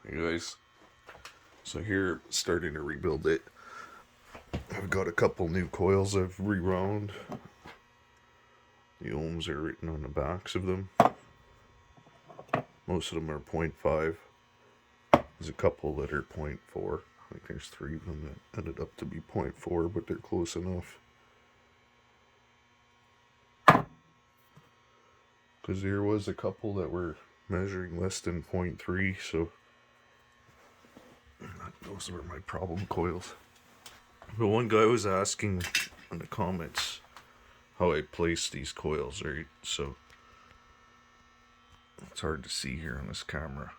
Hey guys, so here starting to rebuild it. I've got a couple new coils I've rewound. The ohms are written on the backs of them. Most of them are 0.5. There's a couple that are 0.4. I think there's 3 of them that ended up to be 0.4, but they're close enough. Because there was a couple that were measuring less than 0.3, so those were my problem coils. But one guy was asking in the comments how I place these coils, right? So it's hard to see here on this camera,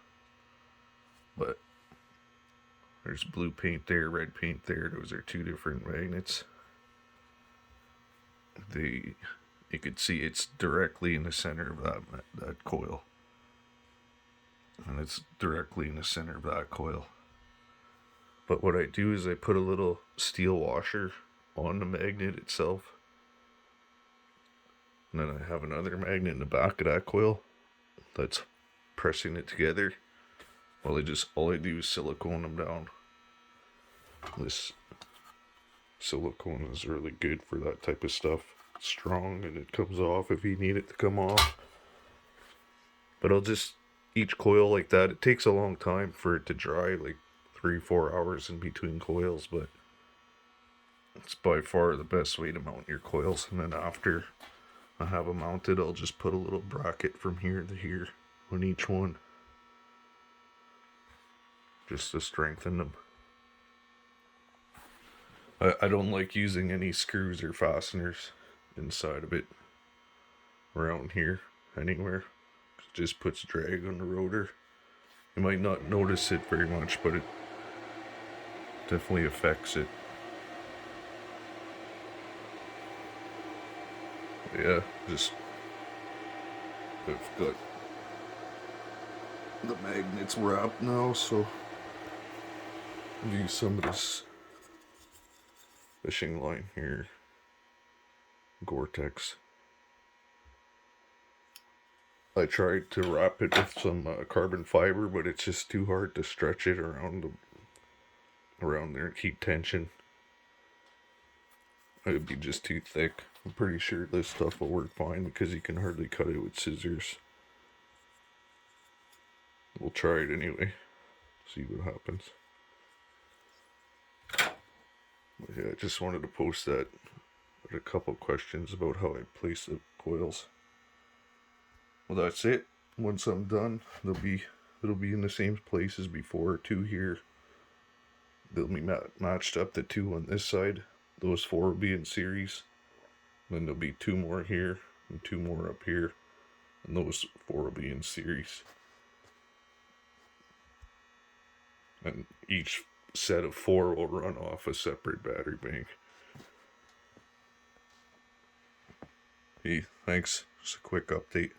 but there's blue paint there, red paint there. Those are two different magnets. You could see it's directly in the center of that coil, and it's directly in the center of that coil. But what I do is I put a little steel washer on the magnet itself, and then I have another magnet in the back of that coil that's pressing it together. Well, all I do is silicone them down. This silicone is really good for that type of stuff. It's strong and it comes off if you need it to come off. But each coil like that, it takes a long time for it to dry, like 3-4 hours in between coils, but it's by far the best way to mount your coils. And then after I have them mounted, I'll just put a little bracket from here to here on each one, just to strengthen them. I don't like using any screws or fasteners inside of it around here anywhere. It just puts drag on the rotor. You might not notice it very much, but it definitely affects it. Yeah, I've got the magnets wrapped now, so I'll use some of this fishing line here, Gore-Tex. I tried to wrap it with some carbon fiber, but it's just too hard to stretch it around there and keep tension. It would be just too thick. I'm pretty sure this stuff will work fine because you can hardly cut it with scissors. We'll try it anyway, see what happens. But yeah, I just wanted to post that. I had a couple questions about how I place the coils. Well, that's it. Once I'm done, it'll be in the same place as before. 2 here. They'll be matched up. The 2 on this side. Those 4 will be in series. Then there'll be 2 more here and 2 more up here, and those 4 will be in series. And each set of 4 will run off a separate battery bank. Hey, thanks. Just a quick update.